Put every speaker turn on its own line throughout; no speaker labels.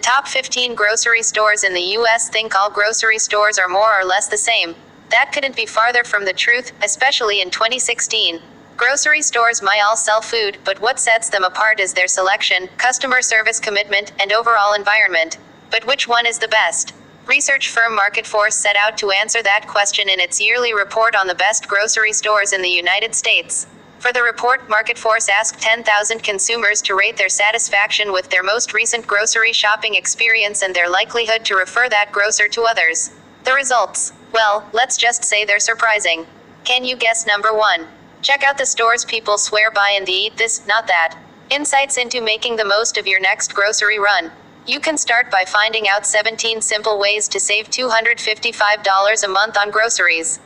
top 15 grocery stores in the U.S. think all grocery stores are more or less the same. That couldn't be farther from the truth, especially in 2016. Grocery stores might all sell food, but what sets them apart is their selection, customer service commitment, and overall environment. But which one is the best? Research firm MarketForce set out to answer that question in its yearly report on the best grocery stores in the United States. For the report, MarketForce asked 10,000 consumers to rate their satisfaction with their most recent grocery shopping experience and their likelihood to refer that grocer to others. The results? Well, let's just say they're surprising. Can you guess number 1? Check out the stores people swear by in the eat this, not that. Insights into making the most of your next grocery run. You can start by finding out 17 simple ways to save $255 a month on groceries.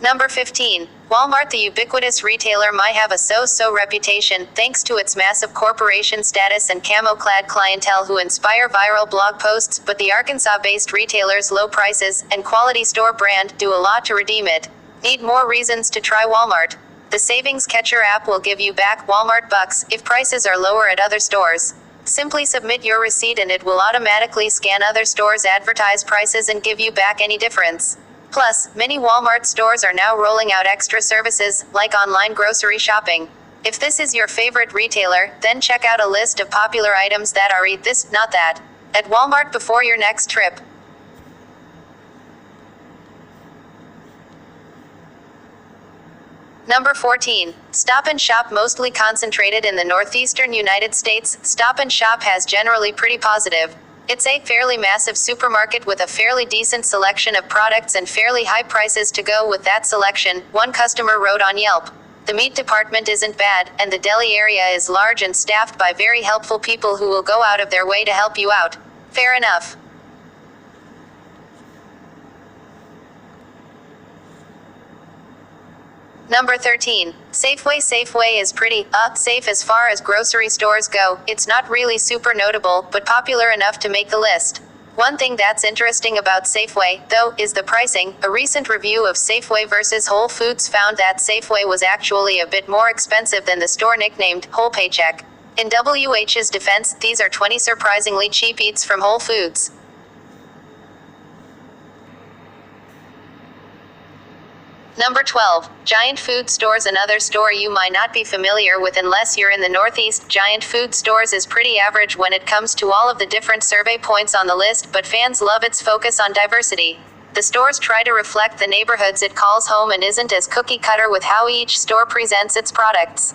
Number 15. Walmart. The ubiquitous retailer might have a so-so reputation, thanks to its massive corporation status and camo-clad clientele who inspire viral blog posts, but the Arkansas-based retailer's low prices and quality store brand do a lot to redeem it. Need more reasons to try Walmart? The Savings Catcher app will give you back Walmart bucks if prices are lower at other stores. Simply submit your receipt and it will automatically scan other stores' advertised prices and give you back any difference. Plus, many Walmart stores are now rolling out extra services, like online grocery shopping. If this is your favorite retailer, then check out a list of popular items that are eat this, not that, at Walmart before your next trip. Number 14. Stop and Shop. Mostly concentrated in the northeastern United States, Stop and Shop has generally pretty positive. It's a fairly massive supermarket with a fairly decent selection of products and fairly high prices to go with that selection, one customer wrote on Yelp. The meat department isn't bad, and the deli area is large and staffed by very helpful people who will go out of their way to help you out. Fair enough. Number 13. Safeway. Safeway is pretty, safe as far as grocery stores go. It's not really super notable, but popular enough to make the list. One thing that's interesting about Safeway, though, is the pricing. A recent review of Safeway versus Whole Foods found that Safeway was actually a bit more expensive than the store nicknamed Whole Paycheck. In WH's defense, these are 20 surprisingly cheap eats from Whole Foods. Number 12. Giant Food Stores. Another store you might not be familiar with unless you're in the Northeast. Giant Food Stores is pretty average when it comes to all of the different survey points on the list, but fans love its focus on diversity. The stores try to reflect the neighborhoods it calls home and isn't as cookie-cutter with how each store presents its products.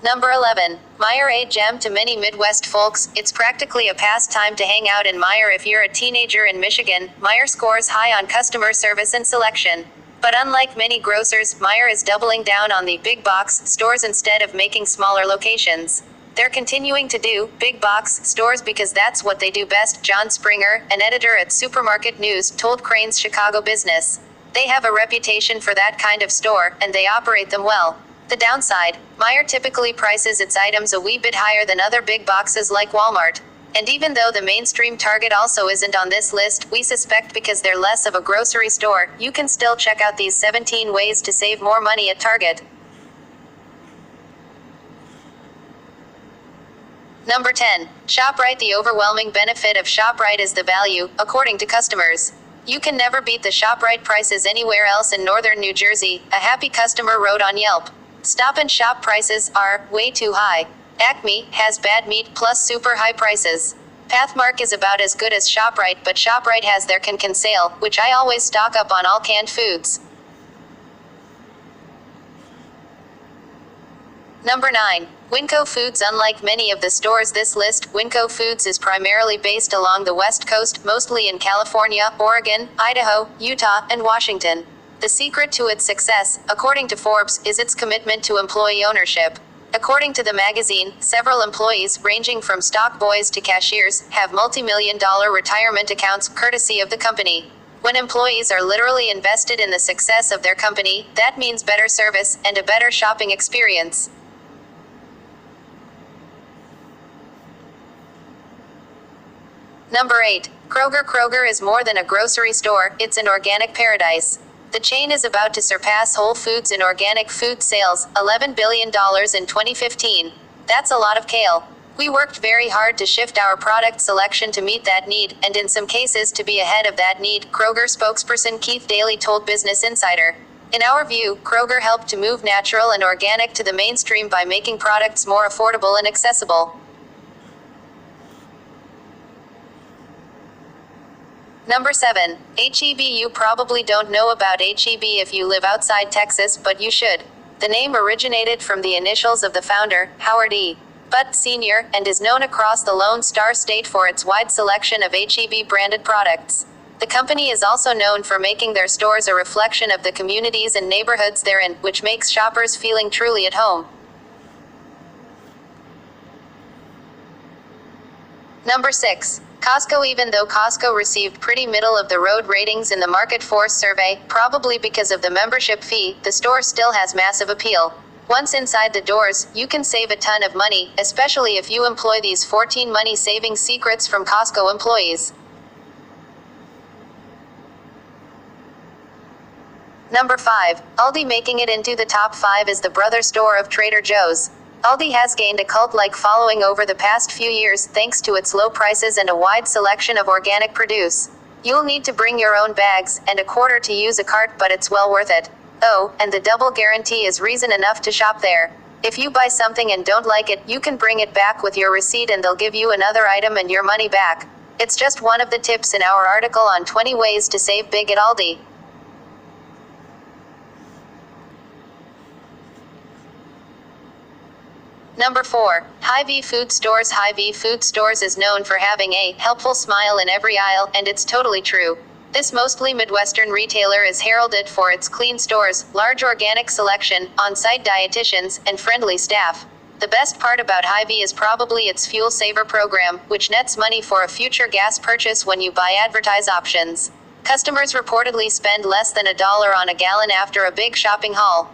Number 11. Meijer. A gem to many Midwest folks, it's practically a pastime to hang out in Meijer if you're a teenager in Michigan. Meijer scores high on customer service and selection. But unlike many grocers, Meijer is doubling down on the big box stores instead of making smaller locations. They're continuing to do big box stores because that's what they do best, John Springer, an editor at Supermarket News, told Crain's Chicago Business. They have a reputation for that kind of store, and they operate them well. The downside, Meijer typically prices its items a wee bit higher than other big boxes like Walmart. And even though the mainstream Target also isn't on this list, we suspect because they're less of a grocery store, you can still check out these 17 ways to save more money at Target. Number 10. ShopRite. The overwhelming benefit of ShopRite is the value, according to customers. You can never beat the ShopRite prices anywhere else in northern New Jersey, a happy customer wrote on Yelp. Stop and Shop prices are way too high. Acme has bad meat plus super high prices. Pathmark is about as good as ShopRite, but ShopRite has their can sale, which I always stock up on all canned foods. Number 9. Winco Foods. Unlike many of the stores this list, Winco Foods is primarily based along the West Coast, mostly in California, Oregon, Idaho, Utah, and Washington. The secret to its success, according to Forbes, is its commitment to employee ownership. According to the magazine, several employees, ranging from stock boys to cashiers, have multi-million-dollar retirement accounts courtesy of the company. When employees are literally invested in the success of their company, that means better service and a better shopping experience. Number 8. Kroger. Kroger is more than a grocery store, it's an organic paradise. The chain is about to surpass Whole Foods in organic food sales, $11 billion in 2015. That's a lot of kale. We worked very hard to shift our product selection to meet that need, and in some cases to be ahead of that need, Kroger spokesperson Keith Daly told Business Insider. In our view, Kroger helped to move natural and organic to the mainstream by making products more affordable and accessible. Number 7. HEB. You probably don't know about HEB if you live outside Texas, but you should. The name originated from the initials of the founder, Howard E. Butt Sr., and is known across the Lone Star State for its wide selection of HEB branded products. The company is also known for making their stores a reflection of the communities and neighborhoods they're in, which makes shoppers feeling truly at home. Number 6. Costco. Even though Costco received pretty middle-of-the-road ratings in the Market Force survey, probably because of the membership fee, the store still has massive appeal. Once inside the doors, you can save a ton of money, especially if you employ these 14 money-saving secrets from Costco employees. Number 5. Aldi. Making it into the top 5 is the brother store of Trader Joe's. Aldi has gained a cult-like following over the past few years thanks to its low prices and a wide selection of organic produce. You'll need to bring your own bags and a quarter to use a cart, but it's well worth it. Oh, and the double guarantee is reason enough to shop there. If you buy something and don't like it, you can bring it back with your receipt and they'll give you another item and your money back. It's just one of the tips in our article on 20 ways to save big at Aldi. Number 4. Hy-Vee Food Stores. Hy-Vee Food Stores is known for having a helpful smile in every aisle, and it's totally true. This mostly Midwestern retailer is heralded for its clean stores, large organic selection, on-site dietitians, and friendly staff. The best part about Hy-Vee is probably its Fuel Saver program, which nets money for a future gas purchase when you buy advertise options. Customers reportedly spend less than $1 on a gallon after a big shopping haul.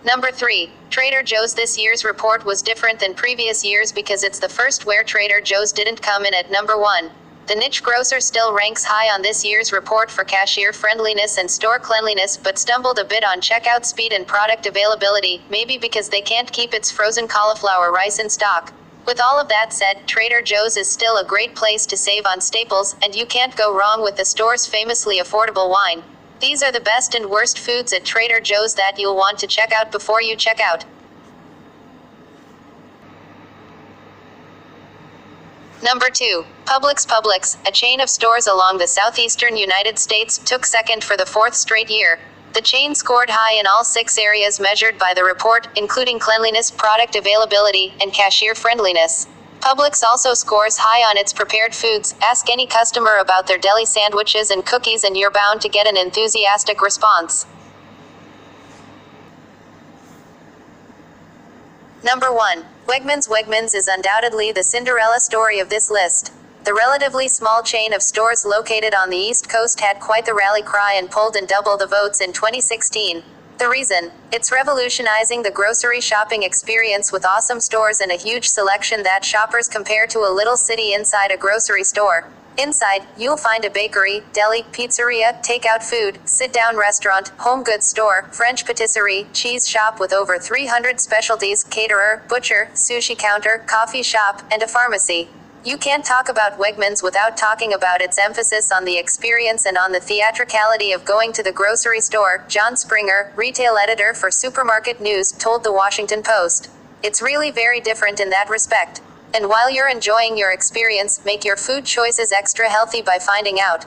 Number 3. Trader Joe's. This year's report was different than previous years because it's the first where Trader Joe's didn't come in at number 1. The niche grocer still ranks high on this year's report for cashier friendliness and store cleanliness, but stumbled a bit on checkout speed and product availability, maybe because they can't keep its frozen cauliflower rice in stock. With all of that said, Trader Joe's is still a great place to save on staples, and you can't go wrong with the store's famously affordable wine. These are the best and worst foods at Trader Joe's that you'll want to check out before you check out. Number 2. Publix, a chain of stores along the southeastern United States, took second for the 4th straight year. The chain scored high in all 6 areas measured by the report, including cleanliness, product availability, and cashier friendliness. Publix also scores high on its prepared foods. Ask any customer about their deli sandwiches and cookies and you're bound to get an enthusiastic response. Number 1. Wegmans. Wegmans is undoubtedly the Cinderella story of this list. The relatively small chain of stores located on the East Coast had quite the rally cry and pulled in double the votes in 2016. The reason? It's revolutionizing the grocery shopping experience with awesome stores and a huge selection that shoppers compare to a little city inside a grocery store. Inside, you'll find a bakery, deli, pizzeria, takeout food, sit-down restaurant, home goods store, French patisserie, cheese shop with over 300 specialties, caterer, butcher, sushi counter, coffee shop, and a pharmacy. You can't talk about Wegmans without talking about its emphasis on the experience and on the theatricality of going to the grocery store, John Springer, retail editor for Supermarket News, told the Washington Post. It's really very different in that respect. And while you're enjoying your experience, make your food choices extra healthy by finding out